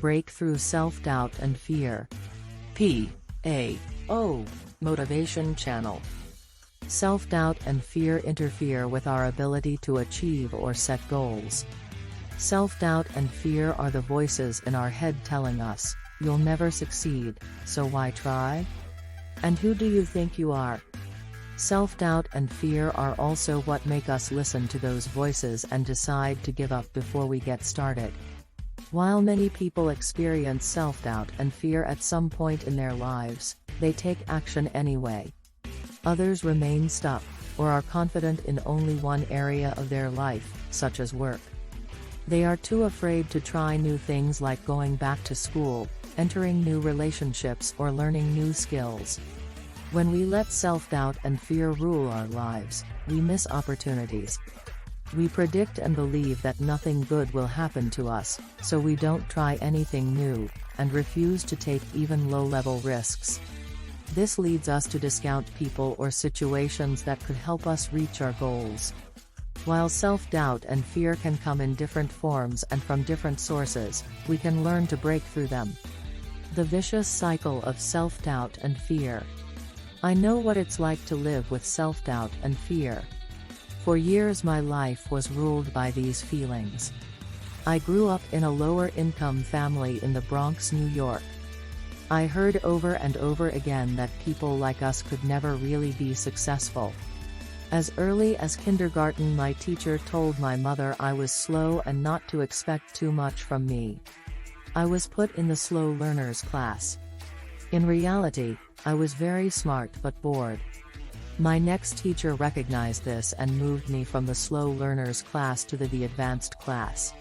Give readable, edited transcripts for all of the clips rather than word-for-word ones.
break through self-doubt and fear. P.A.o. Motivation Channel. Self-doubt and fear interfere with our ability to achieve or set goals. Self-doubt and fear are the voices in our head telling us, "You'll never succeed, so why try? And who do you think you are?" Self-doubt and fear are also what make us listen to those voices and decide to give up before we get started. While many people experience self-doubt and fear at some point in their lives, they take action anyway. Others remain stuck, or are confident in only one area of their life, such as work. They are too afraid to try new things like going back to school, entering new relationships or learning new skills. When we let self-doubt and fear rule our lives, we miss opportunities. We predict and believe that nothing good will happen to us, so we don't try anything new, and refuse to take even low-level risks. This leads us to discount people or situations that could help us reach our goals. While self-doubt and fear can come in different forms and from different sources, we can learn to break through them. The vicious cycle of self-doubt and fear. I know what it's like to live with self-doubt and fear. For years my life was ruled by these feelings. I grew up in a lower-income family in the Bronx, New York. I heard over and over again that people like us could never really be successful. As early as kindergarten, my teacher told my mother I was slow and not to expect too much from me. I was put in the slow learners class. In reality, I was very smart but bored. My next teacher recognized this and moved me from the slow learners class to the advanced class.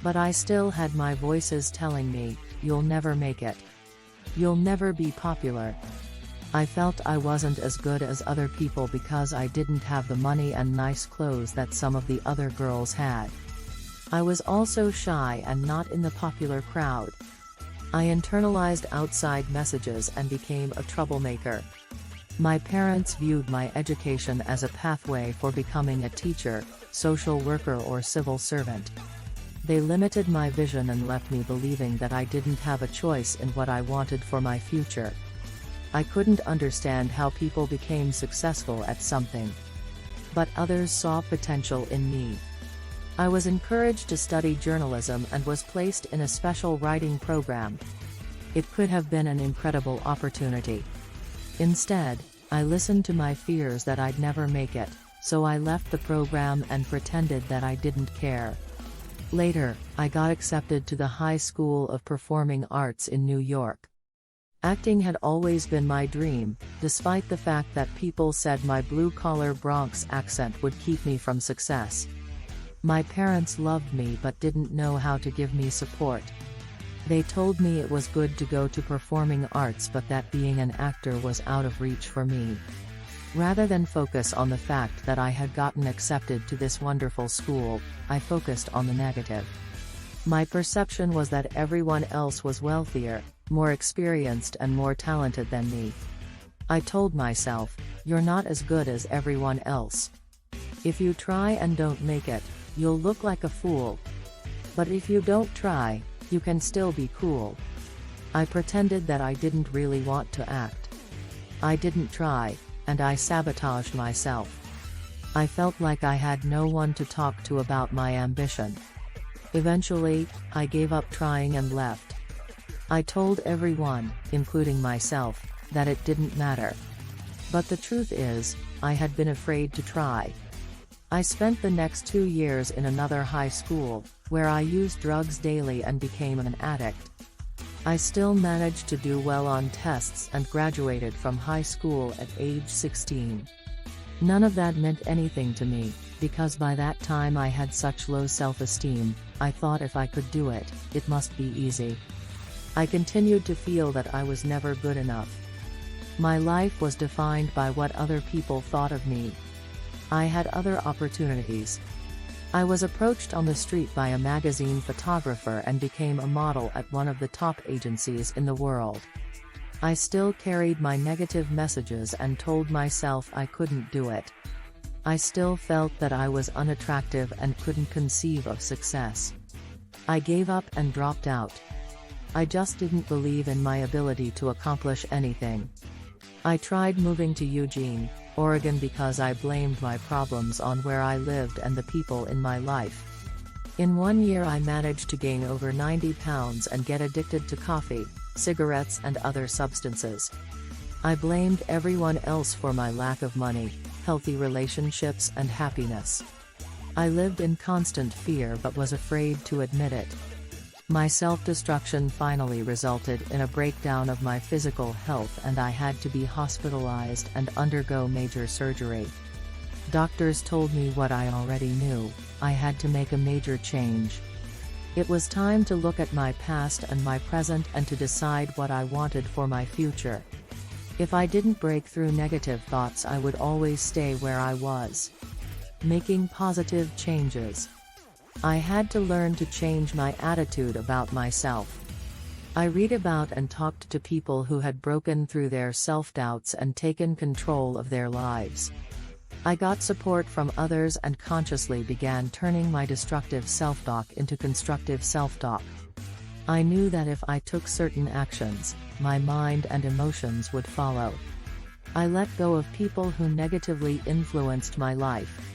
But I still had my voices telling me, "You'll never make it. You'll never be popular." I felt I wasn't as good as other people because I didn't have the money and nice clothes that some of the other girls had. I was also shy and not in the popular crowd. I internalized outside messages and became a troublemaker. My parents viewed my education as a pathway for becoming a teacher, social worker or civil servant. They limited my vision and left me believing that I didn't have a choice in what I wanted for my future. I couldn't understand how people became successful at something. But others saw potential in me. I was encouraged to study journalism and was placed in a special writing program. It could have been an incredible opportunity. Instead, I listened to my fears that I'd never make it, so I left the program and pretended that I didn't care. Later, I got accepted to the High School of Performing Arts in New York. Acting had always been my dream, despite the fact that people said my blue-collar Bronx accent would keep me from success. My parents loved me but didn't know how to give me support. They told me it was good to go to performing arts but that being an actor was out of reach for me. Rather than focus on the fact that I had gotten accepted to this wonderful school, I focused on the negative. My perception was that everyone else was wealthier, more experienced and more talented than me. I told myself, "You're not as good as everyone else. If you try and don't make it, you'll look like a fool. But if you don't try, you can still be cool." I pretended that I didn't really want to act. I didn't try, and I sabotaged myself. I felt like I had no one to talk to about my ambition. Eventually, I gave up trying and left. I told everyone, including myself, that it didn't matter. But the truth is, I had been afraid to try. I spent the next 2 years in another high school, where I used drugs daily and became an addict. I still managed to do well on tests and graduated from high school at age 16. None of that meant anything to me, because by that time I had such low self-esteem. I thought if I could do it, it must be easy. I continued to feel that I was never good enough. My life was defined by what other people thought of me. I had other opportunities. I was approached on the street by a magazine photographer and became a model at one of the top agencies in the world. I still carried my negative messages and told myself I couldn't do it. I still felt that I was unattractive and couldn't conceive of success. I gave up and dropped out. I just didn't believe in my ability to accomplish anything. I tried moving to Eugene, Oregon because I blamed my problems on where I lived and the people in my life. In 1 year I managed to gain over 90 pounds and get addicted to coffee, cigarettes and other substances. I blamed everyone else for my lack of money, healthy relationships and happiness. I lived in constant fear but was afraid to admit it. My self-destruction finally resulted in a breakdown of my physical health and I had to be hospitalized and undergo major surgery. Doctors told me what I already knew: I had to make a major change. It was time to look at my past and my present and to decide what I wanted for my future. If I didn't break through negative thoughts, I would always stay where I was. Making positive changes. I had to learn to change my attitude about myself. I read about and talked to people who had broken through their self-doubts and taken control of their lives. I got support from others and consciously began turning my destructive self-talk into constructive self-talk. I knew that if I took certain actions, my mind and emotions would follow. I let go of people who negatively influenced my life.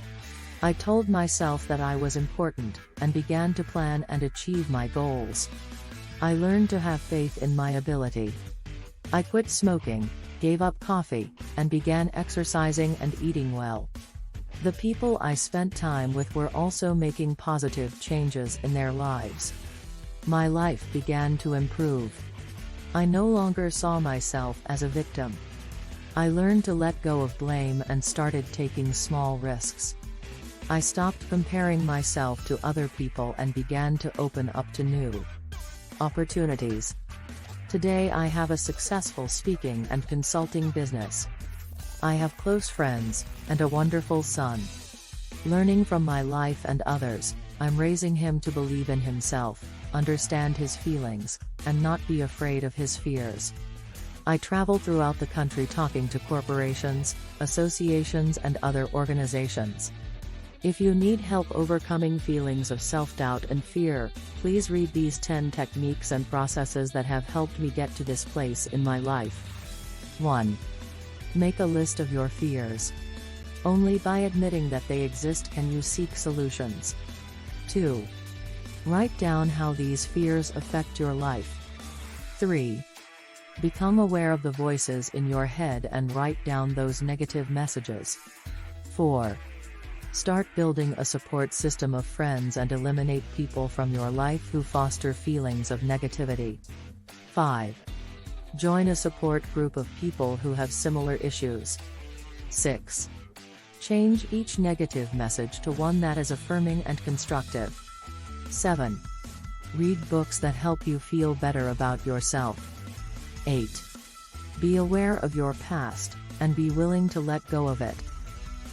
I told myself that I was important, and began to plan and achieve my goals. I learned to have faith in my ability. I quit smoking, gave up coffee, and began exercising and eating well. The people I spent time with were also making positive changes in their lives. My life began to improve. I no longer saw myself as a victim. I learned to let go of blame and started taking small risks. I stopped comparing myself to other people and began to open up to new opportunities. Today I have a successful speaking and consulting business. I have close friends, and a wonderful son. Learning from my life and others, I'm raising him to believe in himself, understand his feelings, and not be afraid of his fears. I travel throughout the country talking to corporations, associations and other organizations. If you need help overcoming feelings of self-doubt and fear, please read these 10 techniques and processes that have helped me get to this place in my life. 1. Make a list of your fears. Only by admitting that they exist can you seek solutions. 2. Write down how these fears affect your life. 3. Become aware of the voices in your head and write down those negative messages. 4. Start building a support system of friends and eliminate people from your life who foster feelings of negativity. 5. Join a support group of people who have similar issues. 6. Change each negative message to one that is affirming and constructive. 7. Read books that help you feel better about yourself. 8. Be aware of your past, and be willing to let go of it.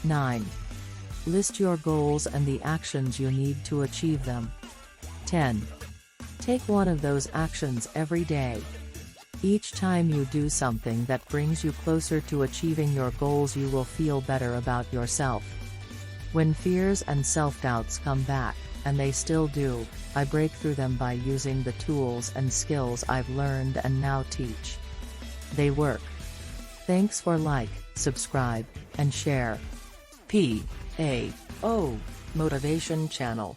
9. List your goals and the actions you need to achieve them. 10. Take one of those actions every day. Each time you do something that brings you closer to achieving your goals, you will feel better about yourself. When fears and self-doubts come back, and they still do, I break through them by using the tools and skills I've learned and now teach. They work. Thanks for like, subscribe, and share. P.A.o. Motivation Channel.